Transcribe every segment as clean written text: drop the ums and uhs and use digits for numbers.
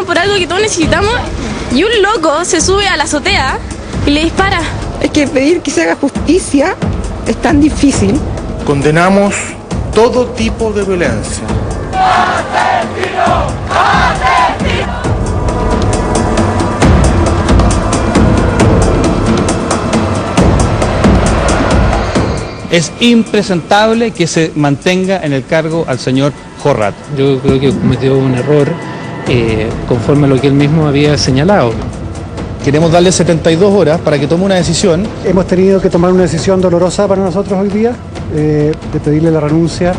por algo que todos necesitamos y un loco se sube a la azotea y le dispara. Es que pedir que se haga justicia es tan difícil. Condenamos todo tipo de violencia. ¡Asesino! ¡Asesino! Es impresentable que se mantenga en el cargo al señor Jorrat. Yo creo que cometió un error conforme a lo que él mismo había señalado. Queremos darle 72 horas para que tome una decisión. Hemos tenido que tomar una decisión dolorosa para nosotros hoy día, de pedirle la renuncia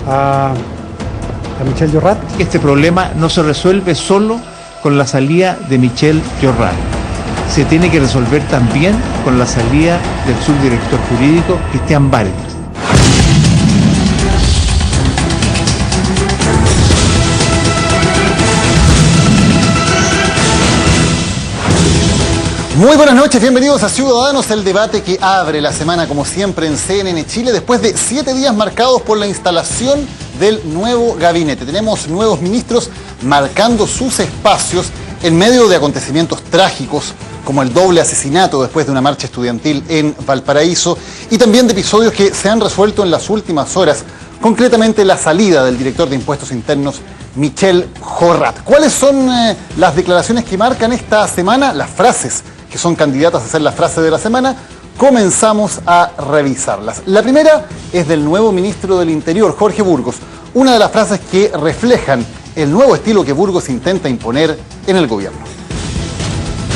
a Michel Jorrat. Este problema no se resuelve solo con la salida de Michel Jorrat. Se tiene que resolver también con la salida del subdirector jurídico Cristian Vargas. Muy buenas noches, bienvenidos a Ciudadanos, el debate que abre la semana como siempre en CNN Chile después de 7 días marcados por la instalación del nuevo gabinete. Tenemos nuevos ministros marcando sus espacios en medio de acontecimientos trágicos como el doble asesinato después de una marcha estudiantil en Valparaíso y también de episodios que se han resuelto en las últimas horas, concretamente la salida del director de Impuestos Internos Michel Jorrat. ¿Cuáles son las declaraciones que marcan esta semana? Las frases que son candidatas a ser la frase de la semana. Comenzamos a revisarlas. La primera es del nuevo ministro del Interior, Jorge Burgos. Una de las frases que reflejan el nuevo estilo que Burgos intenta imponer en el gobierno.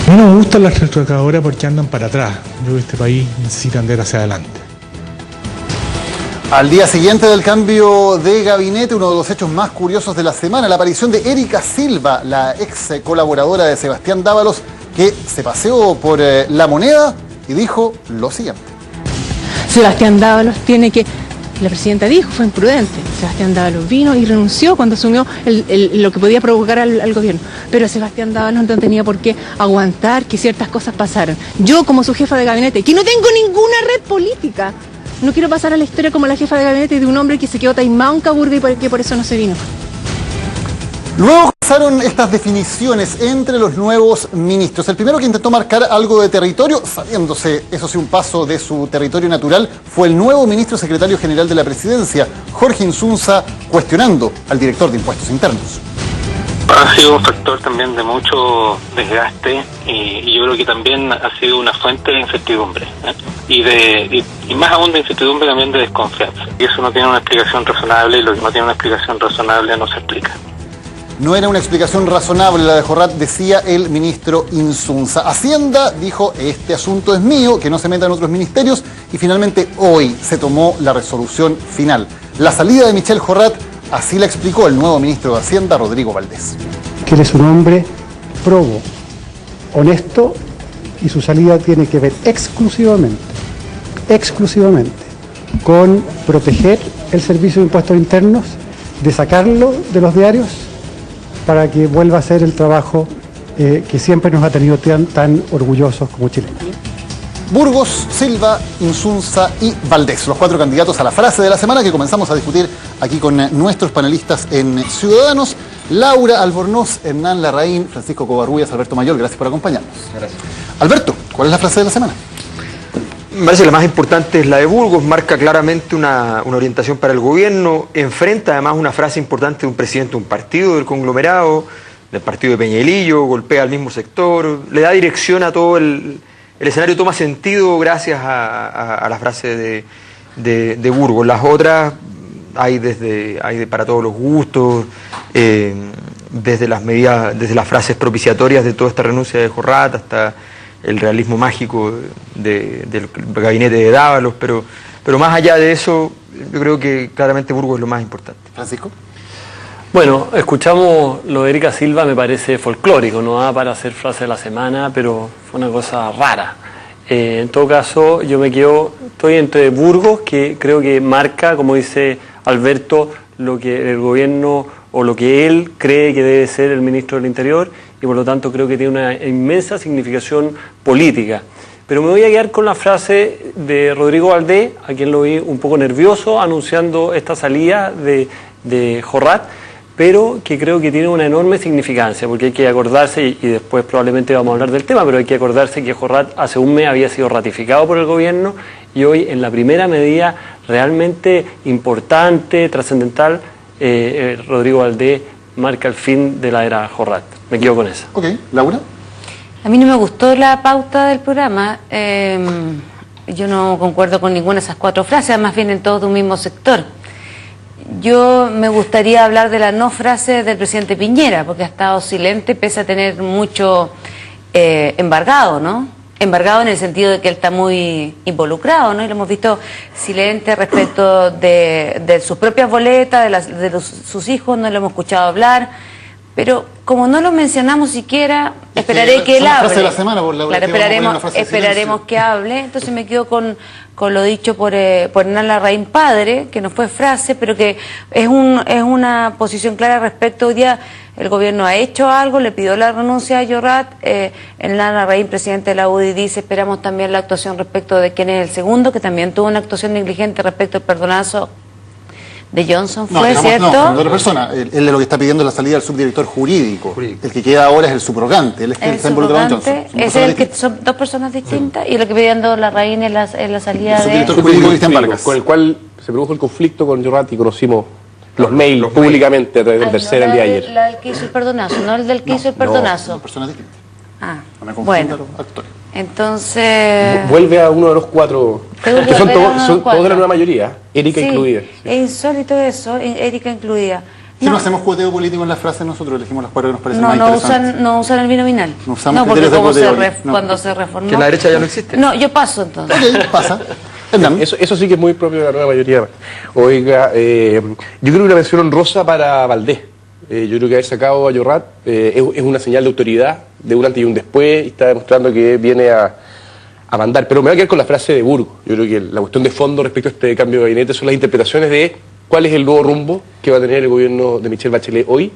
No nos gustan las retroexcavadoras porque andan para atrás. Yo creo que este país necesita andar hacia adelante. Al día siguiente del cambio de gabinete, uno de los hechos más curiosos de la semana, la aparición de Erika Silva, la ex colaboradora de Sebastián Dávalos, que se paseó por La Moneda y dijo lo siguiente. Sebastián Dávalos tiene que... La presidenta dijo, fue imprudente. Sebastián Dávalos vino y renunció cuando asumió lo que podía provocar al gobierno. Pero Sebastián Dávalos no tenía por qué aguantar que ciertas cosas pasaran. Yo, como su jefa de gabinete, que no tengo ninguna red política, no quiero pasar a la historia como la jefa de gabinete de un hombre que se quedó taimado en Caburga y que por eso no se vino. Luego pasaron estas definiciones entre los nuevos ministros. El primero que intentó marcar algo de territorio, saliéndose, eso sí, un paso de su territorio natural, fue el nuevo ministro secretario general de la presidencia, Jorge Insunza, cuestionando al director de Impuestos Internos. Ha sido un factor también de mucho desgaste y yo creo que también ha sido una fuente de incertidumbre, y más aún de incertidumbre también de desconfianza. Y eso no tiene una explicación razonable y lo que no tiene una explicación razonable no se explica. No era una explicación razonable la de Jorrat, decía el ministro Insunza. Hacienda dijo, este asunto es mío, que no se meta en otros ministerios, y finalmente hoy se tomó la resolución final. La salida de Michel Jorrat, así la explicó el nuevo ministro de Hacienda, Rodrigo Valdés. Que él es un hombre probo, honesto, y su salida tiene que ver exclusivamente con proteger el servicio de impuestos internos, de sacarlo de los diarios, para que vuelva a hacer el trabajo que siempre nos ha tenido tan orgullosos como chilenos. Burgos, Silva, Insunza y Valdés, los 4 candidatos a la frase de la semana que comenzamos a discutir aquí con nuestros panelistas en Ciudadanos. Laura Albornoz, Hernán Larraín, Francisco Covarrubias, Alberto Mayor, gracias por acompañarnos. Gracias. Alberto, ¿cuál es la frase de la semana? Me parece que la más importante es la de Burgos, marca claramente una orientación para el gobierno, enfrenta además una frase importante de un presidente de un partido del conglomerado, del partido de Peñalillo, golpea al mismo sector, le da dirección a todo el escenario, toma sentido gracias a la frase de Burgos. Las otras hay para todos los gustos, desde las medidas, desde las frases propiciatorias de toda esta renuncia de Jorrat hasta el realismo mágico del gabinete de Dávalos, pero más allá de eso, yo creo que claramente Burgos es lo más importante. Francisco. Bueno, escuchamos lo de Erika Silva, me parece folclórico, no da para hacer frase de la semana, pero fue una cosa rara. En todo caso, estoy entre Burgos, que creo que marca, como dice Alberto, lo que el gobierno o lo que él cree que debe ser el ministro del Interior, y por lo tanto creo que tiene una inmensa significación política. Pero me voy a quedar con la frase de Rodrigo Valdés, a quien lo vi un poco nervioso anunciando esta salida de Jorrat, pero que creo que tiene una enorme significancia, porque hay que acordarse, y después probablemente vamos a hablar del tema, pero hay que acordarse que Jorrat hace un mes había sido ratificado por el gobierno y hoy en la primera medida realmente importante, trascendental, Rodrigo Valdés marca el fin de la era Jorrat. Me quedo con esa. Ok, Laura. A mí no me gustó la pauta del programa. Yo no concuerdo con ninguna de esas 4 frases, más bien en todo un mismo sector. Yo me gustaría hablar de la no frase del presidente Piñera, porque ha estado silente pese a tener mucho embargado, ¿no? Embargado en el sentido de que él está muy involucrado, ¿no? Y lo hemos visto silente respecto de sus propias boletas, sus hijos, no lo hemos escuchado hablar. Pero como no lo mencionamos siquiera, esperaré que él hable. Frase de la semana, por Laura, claro, esperaremos que hable. Entonces me quedo con lo dicho por Hernán Larraín padre, que no fue frase, pero que es una posición clara respecto. Hoy día el gobierno ha hecho algo, le pidió la renuncia a Jorrat. Hernán Larraín, presidente de la UDI, dice: esperamos también la actuación respecto de quién es el segundo, que también tuvo una actuación negligente respecto al perdonazo de Johnson, ¿fue cierto? No, de otra persona. Él de lo que está pidiendo la salida del subdirector jurídico. El que queda ahora es el subrogante. Él es el subrogante. Es el que son 2 personas distintas, y lo que pidiendo Larraín es la salida del subdirector jurídico Cristian Vargas, con el cual se produjo el conflicto con Jorrat y conocimos los mails públicamente a través del tercer el día de ayer. La del que hizo el perdonazo, no el del que hizo el perdonazo. No, personas distintas. No me confunda los actores. Entonces... Vuelve a uno de los 4, que son todos de la nueva mayoría, Erika incluida. Es insólito eso, Erika incluida. Si no hacemos cuoteo político en las frases, nosotros elegimos las 4 que nos parecen más interesantes. No usan el binominal. No usamos porque como cuando se reformó... Que en la derecha ya no existe. No, yo paso entonces. Ok, pasa. Eso sí que es muy propio de la nueva mayoría. Oiga, yo creo que una mención honrosa para Valdés. Yo creo que haber sacado a Jorrat es una señal de autoridad, de un antes y un después, y está demostrando que viene a mandar. Pero me voy a quedar con la frase de Burgos. Yo creo que la cuestión de fondo respecto a este cambio de gabinete son las interpretaciones de cuál es el nuevo rumbo que va a tener el gobierno de Michelle Bachelet hoy.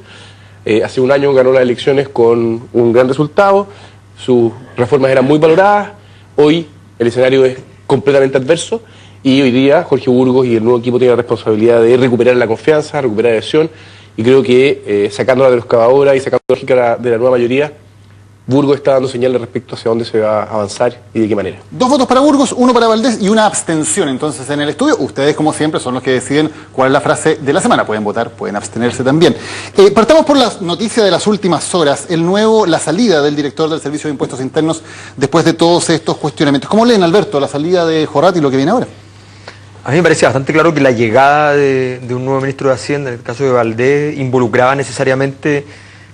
Hace un año ganó las elecciones con un gran resultado, sus reformas eran muy valoradas, hoy el escenario es completamente adverso, y hoy día Jorge Burgos y el nuevo equipo tienen la responsabilidad de recuperar la confianza, recuperar la adhesión. Y creo que sacándola de los cavadores y sacando la lógica de la nueva mayoría, Burgos está dando señales respecto hacia dónde se va a avanzar y de qué manera. 2 votos para Burgos, 1 para Valdés y una abstención. Entonces en el estudio, ustedes como siempre son los que deciden cuál es la frase de la semana. Pueden votar, pueden abstenerse también. Partamos por la noticia de las últimas horas. La salida del director del Servicio de Impuestos Internos después de todos estos cuestionamientos. ¿Cómo leen, Alberto, la salida de Jorrat y lo que viene ahora? A mí me parece bastante claro que la llegada de un nuevo ministro de Hacienda, en el caso de Valdés, involucraba necesariamente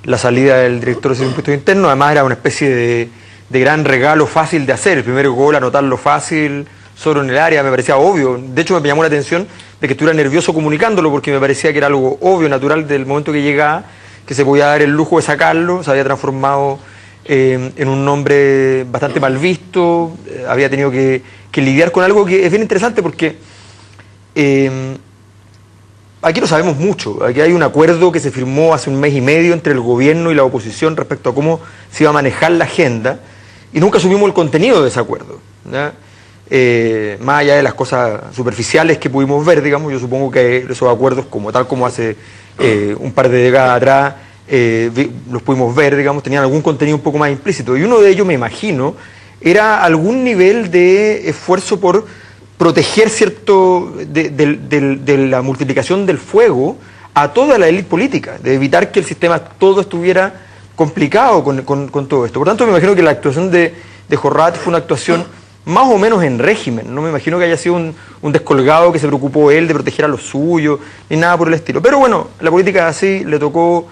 la salida del director de Impuestos Internos. Además era una especie de gran regalo fácil de hacer. El primer gol, anotarlo fácil, solo en el área, me parecía obvio. De hecho me llamó la atención de que estuviera nervioso comunicándolo, porque me parecía que era algo obvio, natural del momento que llegaba, que se podía dar el lujo de sacarlo. Se había transformado en un nombre bastante mal visto, había tenido que lidiar con algo que es bien interesante porque... aquí lo sabemos mucho. Aquí hay un acuerdo que se firmó hace un mes y medio entre el gobierno y la oposición respecto a cómo se iba a manejar la agenda, y nunca supimos el contenido de ese acuerdo, ¿ya? Más allá de las cosas superficiales que pudimos ver, digamos, yo supongo que esos acuerdos, tal como hace un par de décadas atrás los pudimos ver, digamos, tenían algún contenido un poco más implícito, y uno de ellos, me imagino, era algún nivel de esfuerzo por proteger de la multiplicación del fuego a toda la élite política, de evitar que el sistema todo estuviera complicado con todo esto. Por tanto, me imagino que la actuación de Jorrat fue una actuación más o menos en régimen. No me imagino que haya sido un descolgado que se preocupó él de proteger a los suyos, ni nada por el estilo. Pero bueno, la política es así, le tocó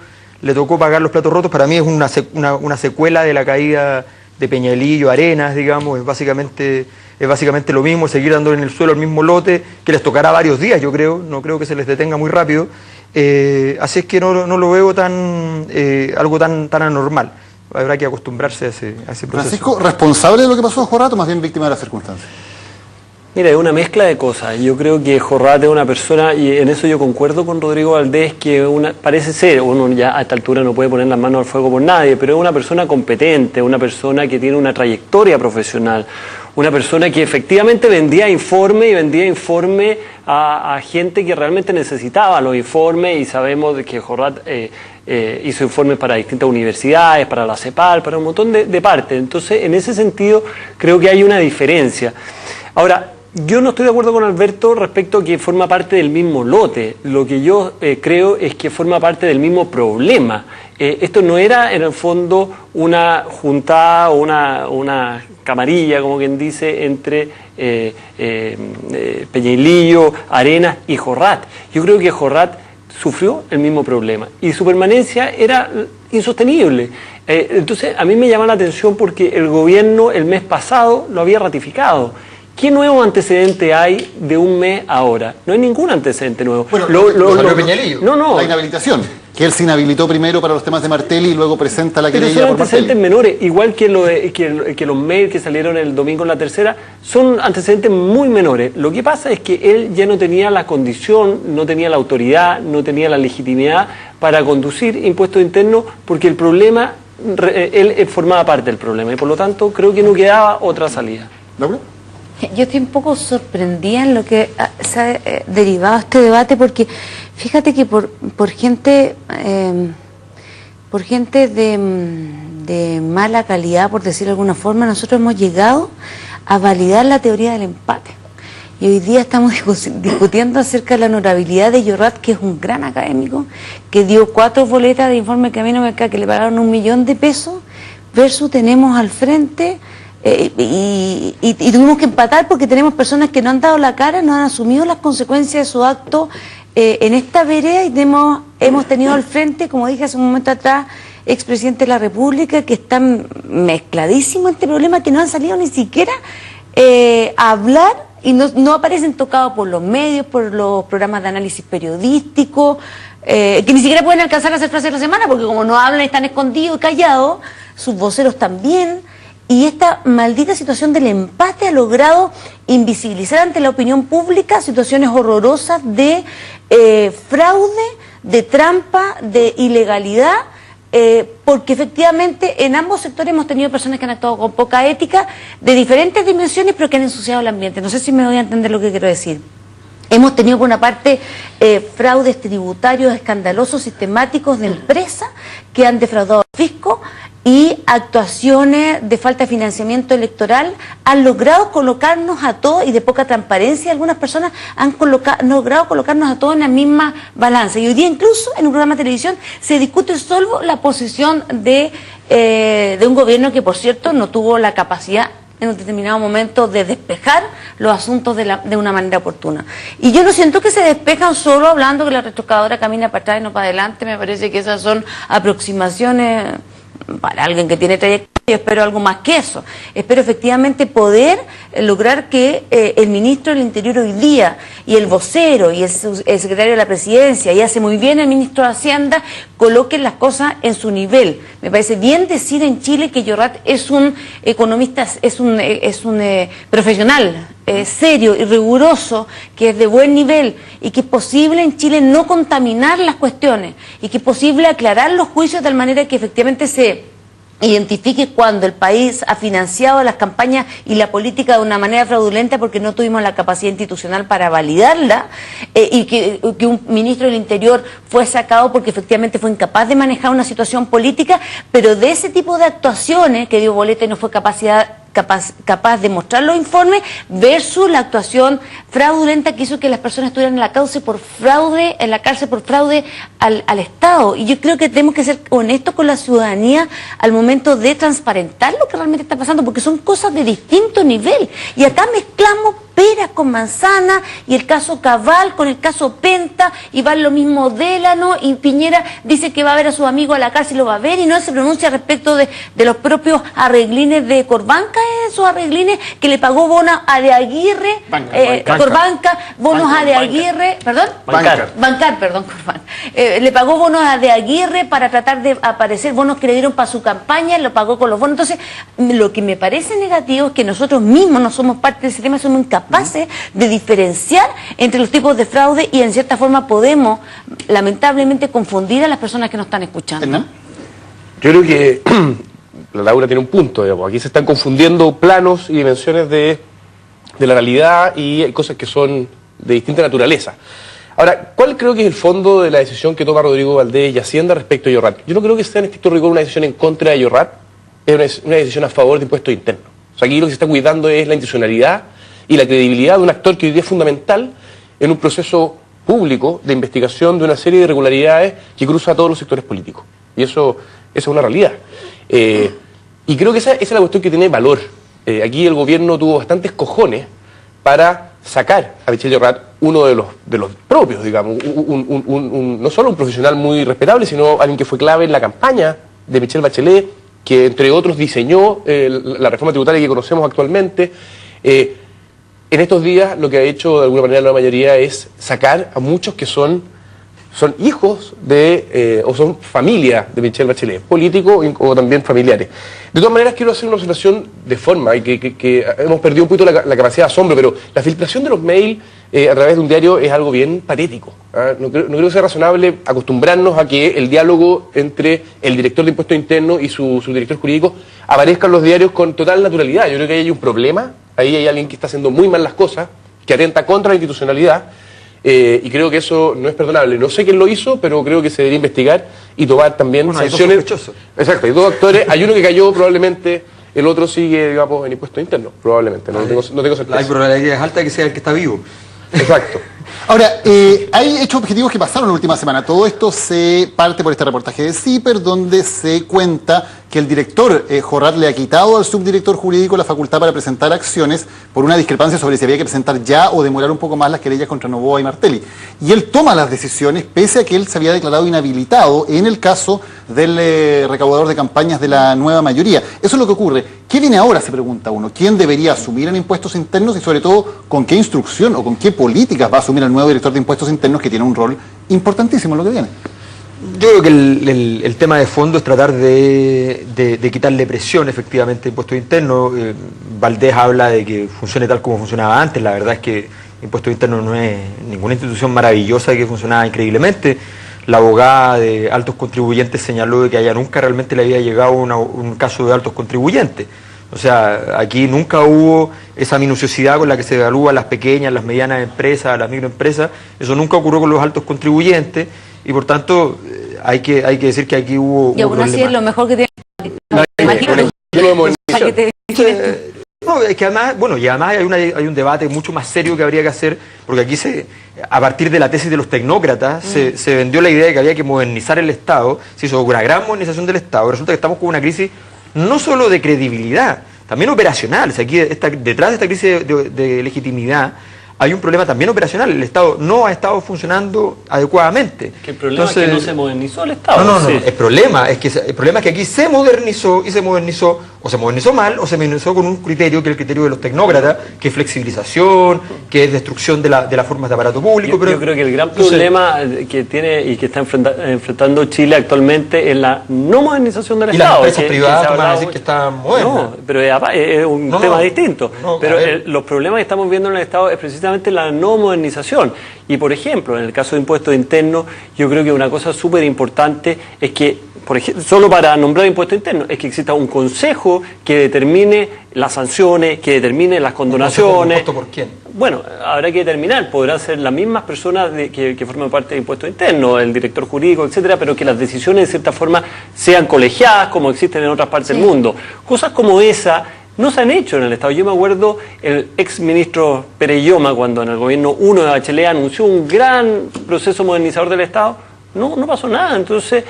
pagar los platos rotos. Para mí es una secuela de la caída de Peñalillo, Arenas, digamos, es básicamente lo mismo, seguir dándole en el suelo al mismo lote, que les tocará varios días, yo creo, no creo que se les detenga muy rápido, así es que no lo veo algo tan anormal. Habrá que acostumbrarse a ese proceso. Francisco, ¿responsable de lo que pasó a Jorrat o más bien víctima de las circunstancias? Mira, es una mezcla de cosas. Yo creo que Jorrat es una persona, y en eso yo concuerdo con Rodrigo Valdés, que parece ser, uno ya a esta altura no puede poner las manos al fuego por nadie, pero es una persona competente, una persona que tiene una trayectoria profesional, una persona que efectivamente vendía informe a gente que realmente necesitaba los informes, y sabemos de que Jorrat hizo informes para distintas universidades, para la CEPAL, para un montón de partes. Entonces, en ese sentido, creo que hay una diferencia. Ahora, yo no estoy de acuerdo con Alberto respecto a que forma parte del mismo lote. Lo que yo creo es que forma parte del mismo problema. Esto no era, en el fondo, una juntada o una camarilla, como quien dice, entre Peñalillo, Arenas y Jorrat. Yo creo que Jorrat sufrió el mismo problema y su permanencia era insostenible. Entonces, a mí me llama la atención porque el gobierno el mes pasado lo había ratificado. ¿Qué nuevo antecedente hay de un mes ahora? No hay ningún antecedente nuevo. Bueno, Peñalillo, la inhabilitación, que él se inhabilitó primero para los temas de Martelli y luego presenta la querella por Martelli. Pero son antecedentes menores, igual que los mails que salieron el domingo en La Tercera, son antecedentes muy menores. Lo que pasa es que él ya no tenía la condición, no tenía la autoridad, no tenía la legitimidad para conducir impuestos internos, porque el problema, él formaba parte del problema, y por lo tanto creo que no quedaba otra salida. ¿Laura? Yo estoy un poco sorprendida en lo que se ha derivado este debate, porque fíjate que por gente de mala calidad, por decirlo de alguna forma, nosotros hemos llegado a validar la teoría del empate. Y hoy día estamos discutiendo acerca de la honorabilidad de Jorrat, que es un gran académico, que dio 4 boletas de informe que a mí no me cae, que le pagaron $1 millón, versus tenemos al frente... y tuvimos que empatar porque tenemos personas que no han dado la cara, no han asumido las consecuencias de su acto en esta vereda, y hemos tenido al frente, como dije hace un momento atrás, expresidente de la República, que están mezcladísimos en este problema, que no han salido ni siquiera a hablar, y no aparecen tocados por los medios, por los programas de análisis periodístico, que ni siquiera pueden alcanzar a hacer frases de la semana, porque como no hablan, están escondidos y callados, sus voceros también. Y esta maldita situación del empate ha logrado invisibilizar ante la opinión pública situaciones horrorosas de fraude, de trampa, de ilegalidad, porque efectivamente en ambos sectores hemos tenido personas que han actuado con poca ética, de diferentes dimensiones, pero que han ensuciado el ambiente. No sé si me voy a entender lo que quiero decir. Hemos tenido por una parte fraudes tributarios escandalosos, sistemáticos de empresas que han defraudado al fisco, y actuaciones de falta de financiamiento electoral han logrado colocarnos a todos, y de poca transparencia, algunas personas han logrado colocarnos a todos en la misma balanza. Y hoy día incluso en un programa de televisión se discute solo la posición de un gobierno que, por cierto, no tuvo la capacidad en un determinado momento de despejar los asuntos de una manera oportuna. Y yo no siento que se despejan solo hablando que la retroexcavadora camina para atrás y no para adelante. Me parece que esas son aproximaciones para alguien que tiene trayectoria. Yo espero algo más que eso. Espero efectivamente poder lograr que el ministro del Interior hoy día, y el vocero, y el secretario de la Presidencia, y hace muy bien el ministro de Hacienda, coloquen las cosas en su nivel. Me parece bien decir en Chile que Jorrat es un economista, es un profesional serio y riguroso, que es de buen nivel, y que es posible en Chile no contaminar las cuestiones, y que es posible aclarar los juicios de tal manera que efectivamente se identifique cuando el país ha financiado las campañas y la política de una manera fraudulenta porque no tuvimos la capacidad institucional para validarla, y que un ministro del Interior fue sacado porque efectivamente fue incapaz de manejar una situación política, pero de ese tipo de actuaciones que dio boleta y no fue capaz de mostrar los informes, versus la actuación fraudulenta que hizo que las personas estuvieran en la cárcel por fraude al Estado. Y yo creo que tenemos que ser honestos con la ciudadanía al momento de transparentar lo que realmente está pasando, porque son cosas de distinto nivel. Y acá mezclamos peras con manzanas, y el caso Cabal con el caso Penta, y va lo mismo Délano, y Piñera dice que va a ver a sus amigos a la cárcel, lo va a ver, y no se pronuncia respecto de los propios arreglines de Corbanca, esos arreglines que le pagó bonos a De Aguirre, Corbanca, bonos a De Aguirre, le pagó bonos a De Aguirre para tratar de aparecer, bonos que le dieron para su campaña, lo pagó con los bonos. Entonces, lo que me parece negativo es que nosotros mismos no somos parte del sistema, somos incapaces de diferenciar entre los tipos de fraude, y en cierta forma podemos lamentablemente confundir a las personas que nos están escuchando. Yo creo que la Laura tiene un punto, digamos. Aquí se están confundiendo planos y dimensiones de la realidad y hay cosas que son de distinta naturaleza. Ahora, ¿cuál creo que es el fondo de la decisión que toma Rodrigo Valdés y Hacienda respecto a Llorrat? Yo no creo que sea en estricto rigor una decisión en contra de Llorrat, es una decisión a favor de impuestos internos. O sea, aquí lo que se está cuidando es la institucionalidad y la credibilidad de un actor que hoy día es fundamental en un proceso público de investigación de una serie de irregularidades que cruza a todos los sectores políticos. Y eso es una realidad. Y creo que esa es la cuestión que tiene valor. Aquí el gobierno tuvo bastantes cojones para sacar a Michel Llorrat, uno de los propios, digamos, no solo un profesional muy respetable, sino alguien que fue clave en la campaña de Michelle Bachelet, que entre otros diseñó la reforma tributaria que conocemos actualmente. En estos días lo que ha hecho de alguna manera la mayoría es sacar a muchos que son hijos de, o son familia de Michelle Bachelet, políticos o también familiares. De todas maneras quiero hacer una observación de forma, y que hemos perdido un poquito la capacidad de asombro, pero la filtración de los mails a través de un diario es algo bien patético. No creo que sea razonable acostumbrarnos a que el diálogo entre el director de impuestos internos y su director jurídico aparezca en los diarios con total naturalidad. Yo creo que ahí hay un problema, ahí hay alguien que está haciendo muy mal las cosas, que atenta contra la institucionalidad. Y creo que eso no es perdonable. No sé quién lo hizo, pero creo que se debería investigar y tomar también sanciones. Exacto, hay dos actores, hay uno que cayó probablemente, el otro sigue, digamos, en impuestos internos, probablemente, no tengo certeza. Hay probabilidad alta de que sea el que está vivo. Exacto. Ahora, hay hechos objetivos que pasaron la última semana. Todo esto se parte por este reportaje de CIPER, donde se cuenta que el director Jorrat le ha quitado al subdirector jurídico la facultad para presentar acciones por una discrepancia sobre si había que presentar ya o demorar un poco más las querellas contra Noboa y Martelli. Y él toma las decisiones pese a que él se había declarado inhabilitado en el caso del recaudador de campañas de la nueva mayoría. Eso es lo que ocurre. ¿Qué viene ahora? Se pregunta uno. ¿Quién debería asumir en impuestos internos y sobre todo con qué instrucción o con qué políticas va a asumir el nuevo director de impuestos internos que tiene un rol importantísimo en lo que viene? Yo creo que el tema de fondo es tratar de quitarle presión efectivamente a impuestos internos. Valdés habla de que funcione tal como funcionaba antes. La verdad es que impuestos internos no es ninguna institución maravillosa que funcionaba increíblemente. La abogada de altos contribuyentes señaló de que a ella nunca realmente le había llegado un caso de altos contribuyentes. O sea, aquí nunca hubo esa minuciosidad con la que se evalúan las pequeñas, las medianas empresas, las microempresas. Eso nunca ocurrió con los altos contribuyentes y por tanto hay que decir que aquí hubo y aún así es lo mejor que tiene. No, es que además, bueno, y además hay un debate mucho más serio que habría que hacer, porque aquí a partir de la tesis de los tecnócratas se vendió la idea de que había que modernizar el Estado, se hizo una gran modernización del Estado, resulta que estamos con una crisis no solo de credibilidad, también operacional. O sea, aquí detrás de esta crisis de legitimidad hay un problema también operacional. El Estado no ha estado funcionando adecuadamente. Que el problema es que no se modernizó el Estado. No. El problema es que aquí se modernizó y se modernizó mal o se modernizó con un criterio que es el criterio de los tecnócratas, que es flexibilización, que es destrucción de las formas de aparato público. Yo creo que el gran problema que tiene y que está enfrentando Chile actualmente es la no modernización del Estado. Y las empresas privadas van a decir que están modernas. No, pero es un tema distinto. Pero los problemas que estamos viendo en el Estado es precisamente la no modernización. Y por ejemplo, en el caso de impuestos internos, yo creo que una cosa súper importante es que, por ejemplo, solo para nombrar impuestos internos, es que exista un consejo que determine las sanciones, que determine las condonaciones. ¿Por quién? Bueno, habrá que determinar, podrán ser las mismas personas que forman parte de impuestos internos, el director jurídico, etcétera, pero que las decisiones de cierta forma sean colegiadas como existen en otras partes del mundo. Cosas como esa no se han hecho en el Estado. Yo me acuerdo el ex ministro Perelloma, cuando en el gobierno 1 de Bachelet anunció un gran proceso modernizador del Estado, no pasó nada. Entonces,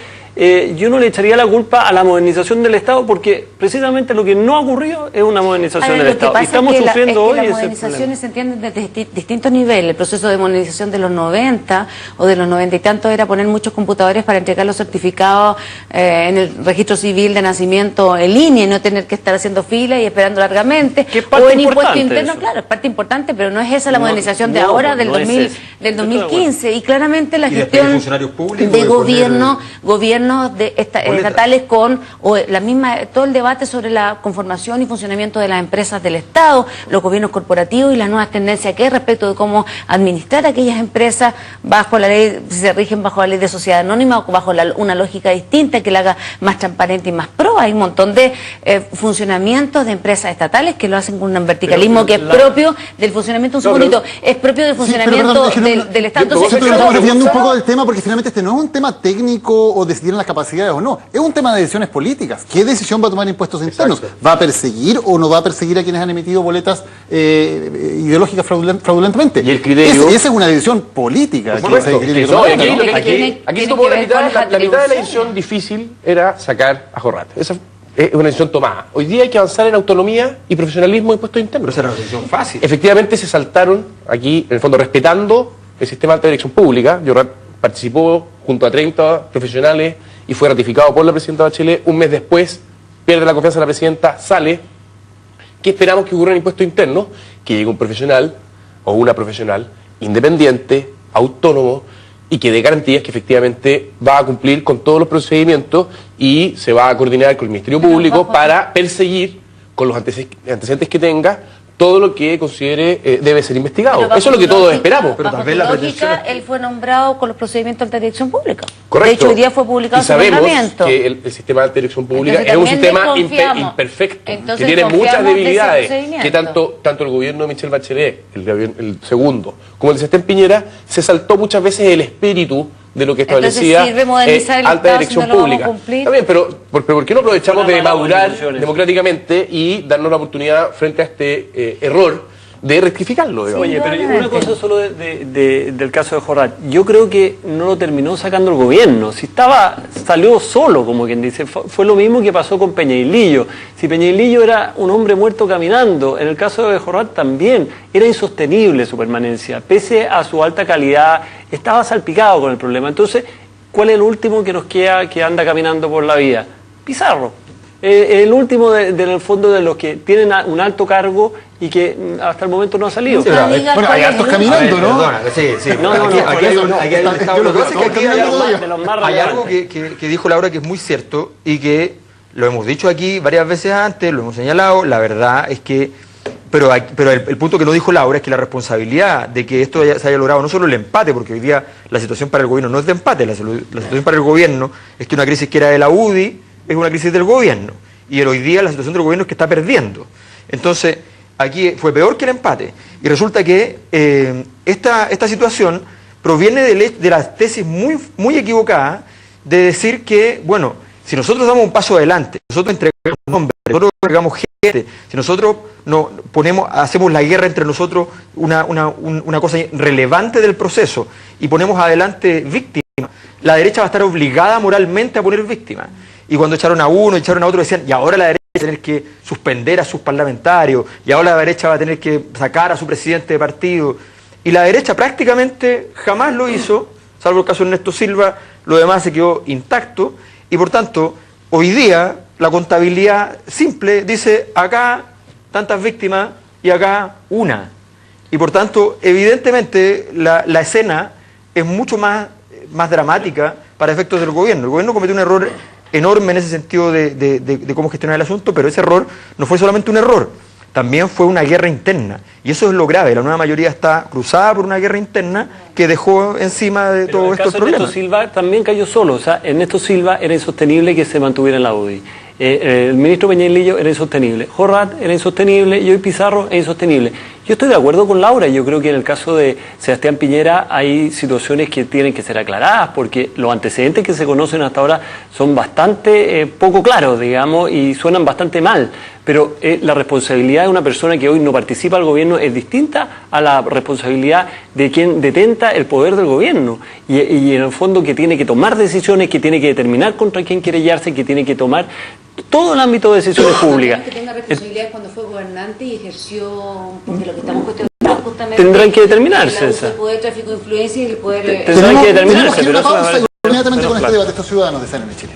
yo no le echaría la culpa a la modernización del Estado, porque precisamente lo que no ha ocurrido es una modernización del Estado. Y estamos sufriendo hoy. Las modernizaciones se entienden desde distintos niveles. El proceso de modernización de los 90 o de los 90 y tantos era poner muchos computadores para entregar los certificados en el registro civil de nacimiento en línea y no tener que estar haciendo fila y esperando largamente. O en impuesto interno, claro, es parte importante, pero no es esa la modernización de ahora, del 2015. Y claramente la gestión de gobierno gobiernos estatales con todo el debate sobre la conformación y funcionamiento de las empresas del Estado, los gobiernos corporativos y las nuevas tendencias que hay respecto de cómo administrar aquellas empresas bajo la ley, si se rigen bajo la ley de sociedad anónima o bajo una lógica distinta que la haga más transparente y más pro. Hay un montón de funcionamientos de empresas estatales que lo hacen con un verticalismo que es propio del funcionamiento, es propio del funcionamiento del Estado. Entonces, estamos desviando un poco del tema porque finalmente este no es un tema técnico o decidir en las capacidades o no, es un tema de decisiones políticas. ¿Qué decisión va a tomar impuestos internos? ¿Va a perseguir o no va a perseguir a quienes han emitido boletas ideológicas fraudulentamente? Y el criterio... Esa es una decisión política. Aquí se tomó la mitad de la decisión difícil era sacar a Jorrat. Esa es una decisión tomada. Hoy día hay que avanzar en autonomía y profesionalismo de impuestos internos. Pero esa era una decisión fácil. Efectivamente se saltaron aquí, en el fondo, respetando el sistema de alta dirección pública. Jorrat participó junto a 30 profesionales y fue ratificado por la presidenta Bachelet. Un mes después pierde la confianza de la presidenta, sale. ¿Qué esperamos que ocurra en impuestos internos? Que llegue un profesional o una profesional independiente, autónomo, y que dé garantías que efectivamente va a cumplir con todos los procedimientos y se va a coordinar con el Ministerio Público para perseguir con los antecedentes que tenga todo lo que considere debe ser investigado. Eso es lo que todos esperamos. Pero tal vez la lógica, él fue nombrado con los procedimientos de alta dirección pública. Correcto. De hecho, hoy día fue publicado su nombramiento. Que el sistema de alta dirección pública es un sistema imperfecto, que tiene muchas debilidades, que tanto el gobierno de Michelle Bachelet, el segundo, como el de Sebastián Piñera, se saltó muchas veces el espíritu de lo que establecía alta dirección pública. Está bien, pero ¿por qué no aprovechamos de madurar democráticamente y darnos la oportunidad frente a este error de rectificarlo? Sí, oye, pero una cosa solo del caso de Jorrat. Yo creo que no lo terminó sacando el gobierno. Si salió solo, como quien dice. Fue lo mismo que pasó con Peñailillo. Si Peñailillo era un hombre muerto caminando, en el caso de Jorrat también era insostenible su permanencia. Pese a su alta calidad, estaba salpicado con el problema. Entonces, ¿cuál es el último que nos queda que anda caminando por la vía? Pizarro. El último, en el fondo, de los que tienen un alto cargo y que hasta el momento no ha salido. Sí, bueno, hay hartos caminando, ¿no? Perdona, sí. Hay algo que dijo Laura que es muy cierto y que lo hemos dicho aquí varias veces antes, lo hemos señalado. La verdad es que, pero el punto que no dijo Laura es que la responsabilidad de que esto se haya logrado, no solo el empate, porque hoy día la situación para el gobierno no es de empate, la situación para el gobierno es que una crisis que era de la UDI es una crisis del gobierno, y hoy día la situación del gobierno es que está perdiendo. Entonces, aquí fue peor que el empate, y resulta que esta situación proviene de la tesis muy equivocada de decir que, bueno, si nosotros damos un paso adelante, nosotros entregamos nombres, nosotros entregamos gente, si nosotros hacemos la guerra entre nosotros una cosa relevante del proceso y ponemos adelante víctimas, la derecha va a estar obligada moralmente a poner víctimas. Y cuando echaron a uno, echaron a otro, decían, y ahora la derecha va a tener que suspender a sus parlamentarios, y ahora la derecha va a tener que sacar a su presidente de partido. Y la derecha prácticamente jamás lo hizo, salvo el caso de Ernesto Silva, lo demás se quedó intacto, y por tanto, hoy día la contabilidad simple dice, acá tantas víctimas y acá una. Y por tanto, evidentemente, la escena es mucho más dramática para efectos del gobierno. El gobierno cometió un error enorme en ese sentido de cómo gestionar el asunto, pero ese error no fue solamente un error, también fue una guerra interna, y eso es lo grave. La nueva mayoría está cruzada por una guerra interna que dejó encima de todo esto el problema. Ernesto Silva también cayó solo, o sea, Ernesto Silva era insostenible que se mantuviera en la UDI. El ministro Peñailillo era insostenible, Jorrat era insostenible y hoy Pizarro es insostenible. Yo estoy de acuerdo con Laura, yo creo que en el caso de Sebastián Piñera hay situaciones que tienen que ser aclaradas porque los antecedentes que se conocen hasta ahora son bastante poco claros, digamos, y suenan bastante mal. Pero la responsabilidad de una persona que hoy no participa del gobierno es distinta a la responsabilidad de quien detenta el poder del gobierno y en el fondo que tiene que tomar decisiones, que tiene que determinar contra quién querellarse, que tiene que tomar todo el ámbito de decisiones públicas. Que tenga responsabilidades cuando fue gobernante y ejerció, porque lo que estamos cuestionando justamente tendrán que determinarse el poder de tráfico de influencia y el poder... Tendrán que determinarse, pero pausa inmediatamente con este debate, estos ciudadanos de CNN Chile.